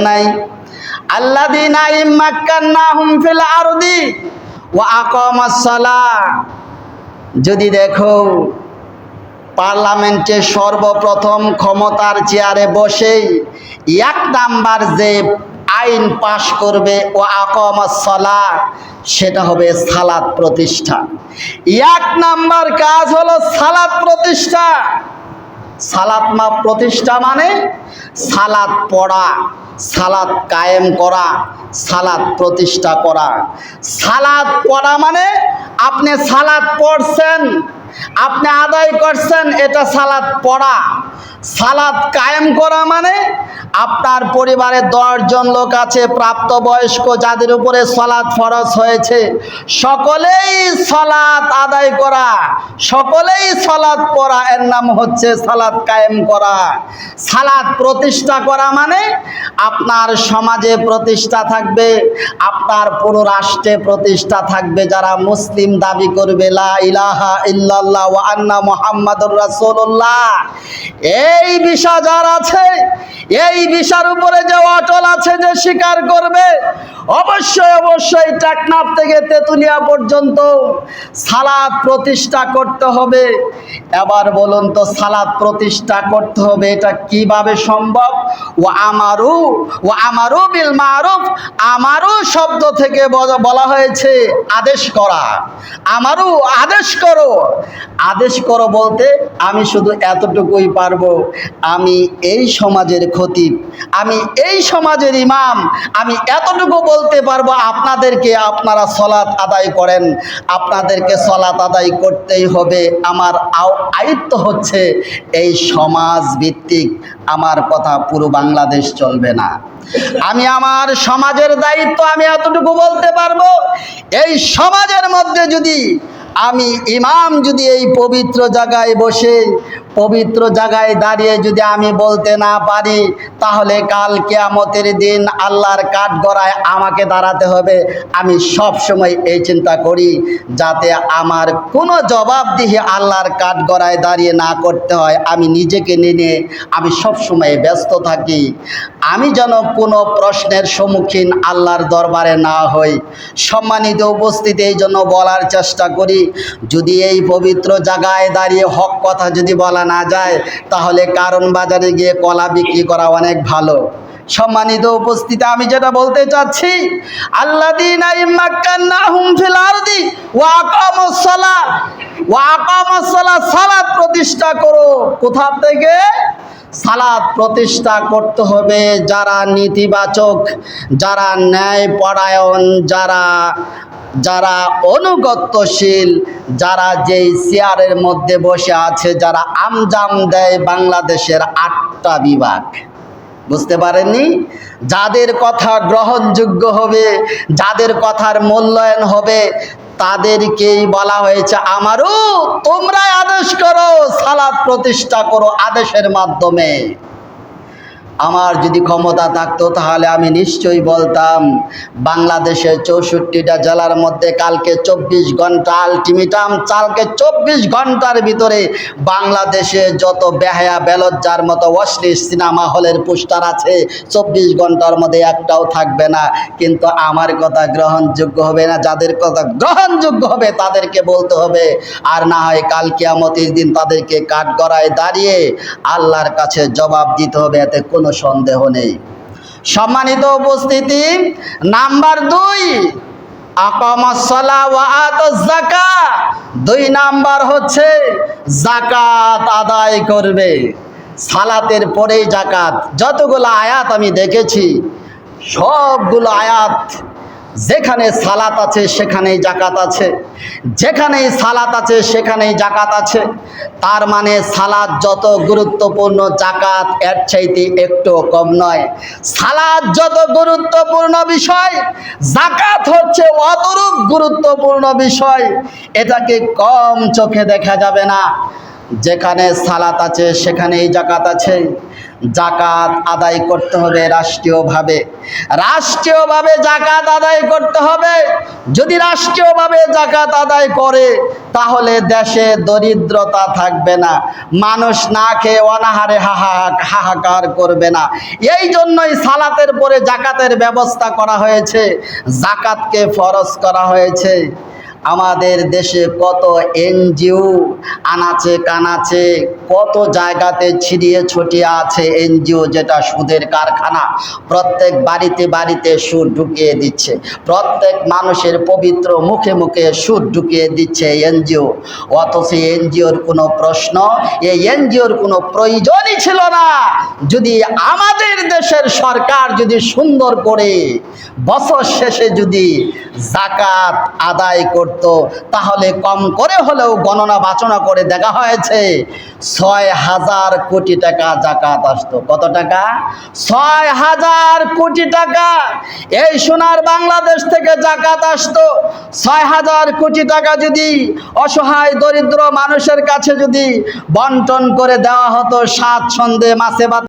নাই আল্লাযীনা ইম্মাক্কান্নাহুম ফিল আরদি ওয়া আকামাস সালাহ। যদি দেখো পার্লামেন্টে সর্বপ্রথম ক্ষমতার চেয়ারে বসেই এক নাম্বার যে আইন পাশ করবে ও আকামাস সালাহ, সেটা হবে সালাত প্রতিষ্ঠা। এক নাম্বার কাজ হলো সালাত প্রতিষ্ঠা। সালাত প্রতিষ্ঠা মানে সালাত পড়া, সালাত কায়েম করা, সালাত প্রতিষ্ঠা করা। সালাত পড়া মানে আপনি সালাত পড়ছেন, আপনি আদায় করছেন, এটা সালাত পড়া। সালাত কায়েম করা মানে আপনার পরিবারে 10 জন লোক আছে প্রাপ্তবয়স্ক, যাদের উপরে সালাত ফরজ হয়েছে, সকলেই সালাত আদায় করা, সকলেই সালাত পড়া, এর নাম হচ্ছে সালাত কায়েম করা। সালাত প্রতিষ্ঠা করা মানে আপনার সমাজে প্রতিষ্ঠা থাকবে, আপনার পুরো রাষ্ট্রে প্রতিষ্ঠা থাকবে। যারা মুসলিম দাবি করবে লা ইলাহা ইল্লাল্লাহ ওয়া আন্না মুহাম্মাদুর রাসূলুল্লাহ, এই বিষয় যার আছে, এই বিষয়ের উপরে যে অটল আছে, যে স্বীকার করবে, অবশ্যই অবশ্যই টেকনাফ থেকে তেতুলিয়া পর্যন্ত সালাত প্রতিষ্ঠা করতে হবে। এবার বলুন তো, সালাত প্রতিষ্ঠা করতে হবে এটা কিভাবে সম্ভব? ও আমারু বিল মারুফ, আমারু শব্দ থেকে বলা হয়েছে আদেশ করা। আমারু আদেশ করো। আদেশ করো বলতে আমি শুধু এতটুকুই পারবো, আমি এই সমাজের খতিব, আমি এই সমাজের ইমাম, আমি এতটুকু বলতে পারবো আপনাদেরকে, আপনারা সালাত আদায় করেন, আপনাদেরকে সালাত আদায় করতেই হবে। আমার আয়ত্ত হচ্ছে এই সমাজ ভিত্তিক, আমার কথা পুরো বাংলাদেশ চলবে না। আমি আমার সমাজের দায়িত্ব আমি এতটুকু বলতে পারবো, এই সমাজের মধ্যে যদি আমি ইমাম, যদি এই পবিত্র জায়গায় বসে, পবিত্র জায়গায় দাঁড়িয়ে যদি আমি বলতে না পারি, তাহলে কাল কিয়ামতের দিন আল্লাহর কাঠগড়ায় আমাকে দাঁড়াতে হবে। আমি সব সময় এই চিন্তা করি যাতে আমার কোনো জবাবদিহি আল্লাহর কাঠগড়ায় দাঁড়িয়ে না করতে হয়। আমি নিজেকে নিয়ে আমি সব সময় ব্যস্ত থাকি, আমি যেন কোনো প্রশ্নের সম্মুখীন আল্লাহর দরবারে না হই। সম্মানিত উপস্থিতি, এই জন্য বলার চেষ্টা করি, যদি এই পবিত্র জায়গায় দাঁড়িয়ে হক কথা যদি বলা না যায়, তাহলে কারণ বাজারে গিয়ে কলা বিক্রি করা অনেক ভালো। সম্মানিত উপস্থিতি, আমি যেটা বলতে চাচ্ছি, আল্লাযীনা ইম্মাক্কান্নাহুম ফিল আরদি ওয়া আকামাস সালাহ, ওয়া আকামাস সালাহ, সালাত প্রতিষ্ঠা করো। কোথা থেকে? সালাত প্রতিষ্ঠা করতে হবে যারা নীতিবাচক, যারা ন্যায়পরায়ণ, যারা অনুগত্যশীল, যারা যেই চেয়ারের মধ্যে বসে আছে, যারা আমজাম দেয় বাংলাদেশের 8টা বিভাগ। বুঝতে পারেননি? যাদের কথা গ্রহণযোগ্য হবে, যাদের কথার মূল্যায়ন হবে, তাদেরকেই বলা হয়েছে আমারও তোমরা আদেশ করো, সালাত প্রতিষ্ঠা করো আদেশের মাধ্যমে। আমার যদি ক্ষমতা থাকতো তাহলে আমি নিশ্চয়ই বলতাম বাংলাদেশের 64টা জেলার মধ্যে কালকে 24 ঘন্টা আলটিমেটাম, কালকে 24 ঘন্টার ভিতরে বাংলাদেশে যত বেহায়া বেলজ্জার মতো অশ্লীল সিনেমা হলের পোস্টার আছে, 24 ঘন্টার মধ্যে একটাও থাকবে না। কিন্তু আমার কথা গ্রহণযোগ্য হবে না, যাদের কথা গ্রহণযোগ্য হবে তাদেরকে বলতে হবে, আর না হয় কাল কিয়ামতের দিন তাদেরকে কাঠগড়ায় দাঁড়িয়ে আল্লাহর কাছে জবাব দিতে হবে, এতে কোনো সন্দেহ নেই। সম্মানিত উপস্থিতি, নাম্বার 2, আকামাস সালাহ ওয়া আতাজ যাকাত। 2 নাম্বার হচ্ছে যাকাত আদায় করবে। সালাতের পরেই যাকাত। যতগুলো আয়াত আমি দেখেছি, সবগুলো আয়াত যেখানে সালাত আছে সেখানেই যাকাত আছে, যেখানেই সালাত আছে সেখানেই যাকাত আছে। তার মানে সালাত যত গুরুত্বপূর্ণ, যাকাত এর চাইতে একটু কম নয়। সালাত যত গুরুত্বপূর্ণ বিষয়, যাকাত হচ্ছে অতরূপ গুরুত্বপূর্ণ বিষয়। এটাকে কম চোখে দেখা যাবে না। যেখানে সালাত আছে সেখানেই যাকাত আছে, জাকাত আদায় করতে হবে রাষ্ট্রীয়ভাবে। রাষ্ট্রীয়ভাবে জাকাত আদায় করতে হবে। যদি রাষ্ট্রীয়ভাবে জাকাত আদায় করে তাহলে দেশে দরিদ্রতা থাকবে না, মানুষ না খেয়ে অনাহারে হাহাকার করবে না। এই জন্যই সালাতের পরে জাকাতের ব্যবস্থা করা হয়েছে, জাকাতকে ফরজ করা হয়েছে। আমাদের দেশে কত এনজিও আনাচে কানাচে কত জায়গাতে ছিড়িয়ে ছড়িয়ে আছে এনজিও, যেটা সুদের কারখানা। প্রত্যেক বাড়িতে বাড়িতে সুদ ঢুকিয়ে দিচ্ছে, প্রত্যেক মানুষের পবিত্র মুখে মুখে সুদ ঢুকিয়ে দিচ্ছে এনজিও। অথচ এনজিওর কোনো প্রশ্ন, এই এনজিওর কোনো প্রয়োজনই ছিল না। যদি আমাদের দেশের সরকার যদি সুন্দর করে বছর শেষে যদি জাকাত আদায় করত, তাহলে কম করে হলেও গণনা বাচনা করে দেখা হয়েছে ৬,০০০ কোটি টাকা জাকাত আসতো। কত টাকা? ৬,০০০ কোটি টাকা। এই সোনার বাংলাদেশ থেকে জাকাত আসতো। ৬,০০০ কোটি টাকা যদি অসহায় দরিদ্র মানুষের কাছে যদি বন্টন করে দেওয়া হতো, স্বাচ্ছন্দ্যে মাছে ভাত